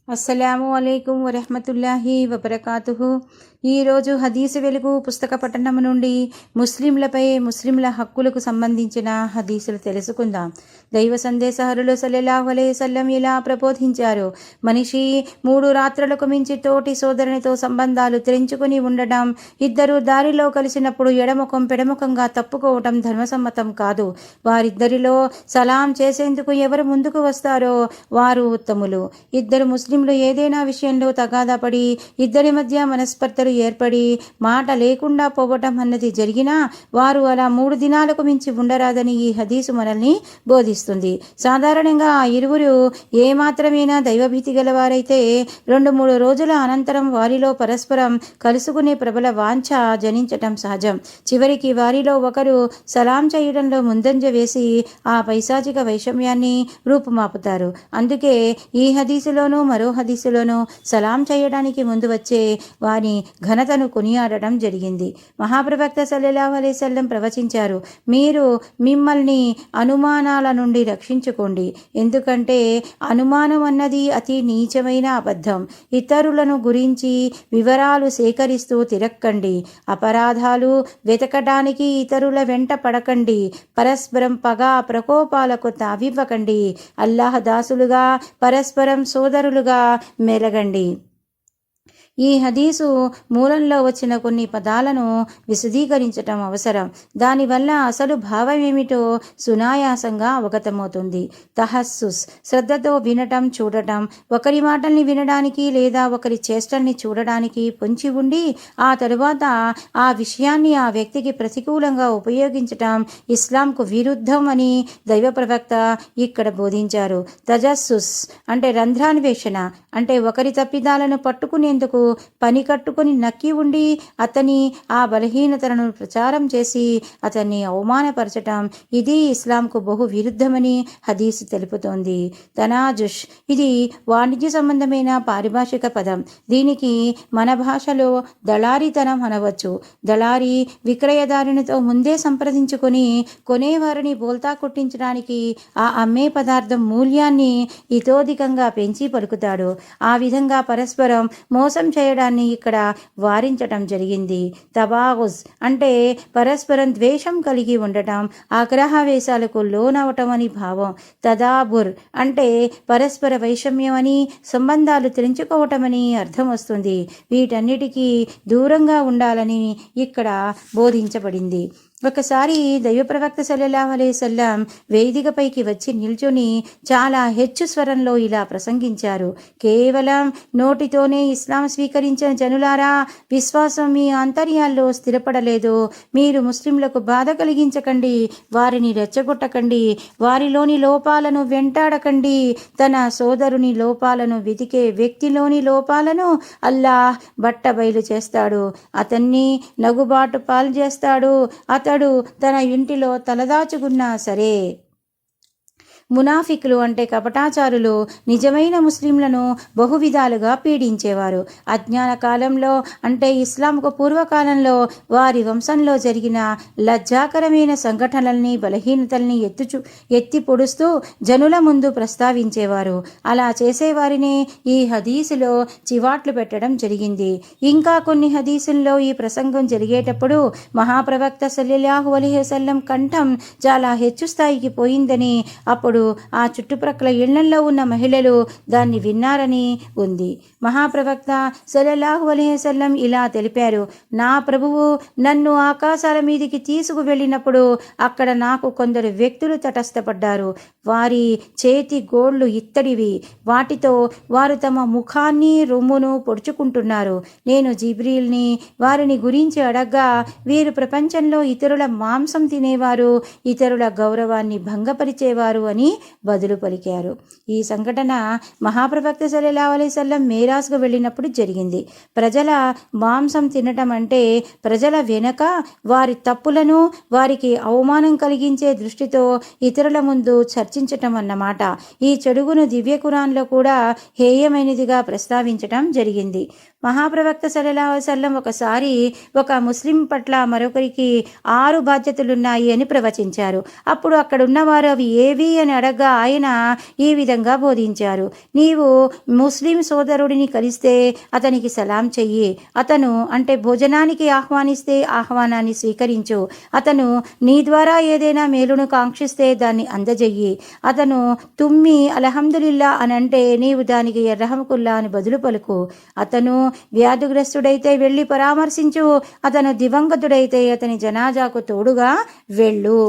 అస్సలాము అలైకుం వరహ్మతుల్లాహి వబరకాతుహు. ఈరోజు హదీసు వెలుగు పుస్తక పఠనం నుండి ముస్లింల హక్కులకు సంబంధించిన హదీసులు తెలుసుకుందాం. దైవ సందేశహరులు సల్లల్లాహు అలైహి వసల్లం ఇలా ప్రబోధించారు: మనిషి 3 రాత్రులకు మించి తోటి సోదరునితో సంబంధాలు తెంచుకుని ఉండడం, ఇద్దరు దారిలో కలిసినప్పుడు ఎడముఖం పెడముఖంగా తప్పుకోవటం ధర్మసమ్మతం కాదు. వారిద్దరిలో సలాం చేసేందుకు ఎవరు ముందుకు వస్తారో వారు ఉత్తములు. ఇద్దరు ముస్లింలు ఏదైనా విషయంలో తగాదాపడి ఇద్దరి మధ్య మనస్పర్ధలు ఏర్పడి మాట లేకుండా పోవటం అన్నది జరిగినా వారు అలా 3 దినాలకు మించి ఉండరాదని ఈ హదీసు మనల్ని బోధిస్తుంది. సాధారణంగా ఆ ఇరువురు ఏమాత్రమైనా దైవభీతి గలవారైతే 2-3 రోజుల అనంతరం వారిలో పరస్పరం కలుసుకునే ప్రబల వాంఛ జనించటం సహజం. చివరికి వారిలో ఒకరు సలాం చేయడంలో ముందంజ వేసి ఆ పైశాచిక వైషమ్యాన్ని రూపుమాపుతారు. అందుకే ఈ హదీసులోనూ మరో హదీసులోనూ సలాం చేయడానికి ముందు వచ్చే వారి ఘనతను కొనియాడటం జరిగింది. మహాప్రవక్త సల్లల్లాహు అలైహి వసల్లం ప్రవచించారు: మీరు మిమ్మల్ని అనుమానాల నుండి రక్షించుకోండి, ఎందుకంటే అనుమానం అన్నది అతి నీచమైన అబద్ధం. ఇతరులను గురించి వివరాలు సేకరిస్తూ తిరక్కండి, అపరాధాలు వెతకడానికి ఇతరుల వెంట పడకండి, పరస్పరం పగ ప్రకోపాలకు తావివ్వకండి, అల్లాహ్ దాసులుగా పరస్పరం సోదరులుగా మెలగండి. ఈ హదీసు మూలంలో వచ్చిన కొన్ని పదాలను విశదీకరించటం అవసరం. దానివల్ల అసలు భావమేమిటో సునాయాసంగా అవగతమవుతుంది. తహస్సుస్, శ్రద్ధతో వినటం, చూడటం, ఒకరి మాటల్ని వినడానికి లేదా ఒకరి చేష్టల్ని చూడడానికి పొంచి ఉండి ఆ తరువాత ఆ విషయాన్ని ఆ వ్యక్తికి ప్రతికూలంగా ఉపయోగించటం ఇస్లాంకు విరుద్ధం అని దైవ ప్రవక్త ఇక్కడ బోధించారు. తజస్సుస్ అంటే రంధ్రాన్వేషణ, అంటే ఒకరి తప్పిదాలను పట్టుకునేందుకు పని కట్టుకుని నక్కి ఉండి అతని ఆ బలహీనతలను ప్రచారం చేసి అతన్ని అవమానపరచటం, ఇది ఇస్లాంకు బహు విరుద్ధమని హదీసు తెలుపుతోంది. తనాజుష్, ఇది వాణిజ్య సంబంధమైన పారిభాషిక పదం. దీనికి మన భాషలో దళారీతనం అనవచ్చు. దళారీ విక్రయదారునితో ముందే సంప్రదించుకొని కొనేవారిని బోల్తా కొట్టించడానికి ఆ అమ్మే పదార్థం మూల్యాన్ని ఇతోధికంగా పెంచి పలుకుతాడు. ఆ విధంగా పరస్పరం మోసం చేయడాన్ని ఇక్కడ వారించటం జరిగింది. తబాగుజ్ అంటే పరస్పరం ద్వేషం కలిగి ఉండటం, ఆగ్రహావేశాలకు లోనవటం అని భావం. తదాబుర్ అంటే పరస్పర వైషమ్యం అని, సంబంధాలు తెంచుకోవటమని అర్థం వస్తుంది. వీటన్నిటికీ దూరంగా ఉండాలని ఇక్కడ బోధించబడింది. ఒకసారి దైవ ప్రవక్త సల్లల్లాహు అలైహి వసల్లం వేదికపైకి వచ్చి నిల్చొని చాలా హెచ్చు స్వరంలో ఇలా ప్రసంగించారు: కేవలం నోటితోనే ఇస్లాం స్వీకరించిన జనులారా, విశ్వాసం మీ ఆంతర్యాల్లో స్థిరపడలేదు. మీరు ముస్లింలకు బాధ కలిగించకండి, వారిని రెచ్చగొట్టకండి, వారిలోని లోపాలను వెంటాడకండి. తన సోదరుని లోపాలను వెతికే వ్యక్తిలోని లోపాలను అల్లాహ్ బట్టబయలు చేస్తాడు, అతన్ని నగుబాటు పాలు చేస్తాడు. అతడు తన ఇంటిలో తలదాచుకున్నా సరే. మునాఫికులు అంటే కపటాచారులు నిజమైన ముస్లింలను బహువిధాలుగా పీడించేవారు. అజ్ఞాన కాలంలో అంటే ఇస్లాంకు పూర్వకాలంలో వారి వంశంలో జరిగిన లజ్జాకరమైన సంఘటనల్ని, బలహీనతల్ని ఎత్తి పొడుస్తూ జనుల ముందు ప్రస్తావించేవారు. అలా చేసేవారినే ఈ హదీసులో చివాట్లు పెట్టడం జరిగింది. ఇంకా కొన్ని హదీసుల్లో ఈ ప్రసంగం జరిగేటప్పుడు మహాప్రవక్త సల్లల్లాహు అలైహి వసల్లం కంఠం చాలా హెచ్చు స్థాయికి పోయిందని, అప్పుడు ఆ చుట్టుప్రక్కల ఇళ్లల్లో ఉన్న మహిళలు దాన్ని విన్నారని ఉంది. మహాప్రవక్త సల్లల్లాహు అలైహి వసల్లం ఇలా తెలిపారు: నా ప్రభువు నన్ను ఆకాశాల మీదికి తీసుకు వెళ్ళినప్పుడు అక్కడ నాకు కొందరు వ్యక్తులు తటస్థపడ్డారు. వారి చేతి గోళ్లు ఇత్తడివి, వాటితో వారు తమ ముఖాన్ని రొమ్మును పొడుచుకుంటున్నారు. నేను జిబ్రీల్ని వారిని గురించి అడగ్గా, వీరు ప్రపంచంలో ఇతరుల మాంసం తినేవారు, ఇతరుల గౌరవాన్ని భంగపరిచేవారు అని బదులు పలికారు. ఈ సంఘటన మహాప్రవక్త సల్లల్లాహు అలైహి వసల్లం మేరాజ్కు వెళ్ళినప్పుడు జరిగింది. ప్రజల మాంసం తినటం అంటే ప్రజల వెనక వారి తప్పులను, వారికి అవమానం కలిగించే దృష్టితో ఇతరుల ముందు చర్చించటం అన్నమాట. ఈ చెడుగును దివ్య ఖురాన్లో కూడా హేయమైనదిగా ప్రస్తావించటం జరిగింది. మహాప్రవక్త సల్లల్లాహు అలైహి వసల్లం ఒకసారి ఒక ముస్లిం పట్ల మరొకరికి 6 బాధ్యతలున్నాయి అని ప్రవచించారు. అప్పుడు అక్కడ ఉన్నవారు అవి ఏవి అని అడగగా ఆయన ఈ విధంగా బోధించారు. నీవు ముస్లిం సోదరుడిని కలిస్తే అతనికి సలాం చెయ్యి. అతను అంటే భోజనానికి ఆహ్వానిస్తే ఆహ్వానాన్ని స్వీకరించు. అతను నీ ద్వారా ఏదైనా మేలును కాంక్షిస్తే దాన్ని అందజెయ్యి. అతను తుమ్మి అల్హమ్దులిల్లా అని అంటే నీవు దానికి యర్హముకుల్లా అని బదులు పలుకు. అతను వ్యాధిగ్రస్తుడైతే వెళ్ళి పరామర్శించు. అతను దివంగతుడైతే అతని జనాజాకు తోడుగా వెళ్ళు.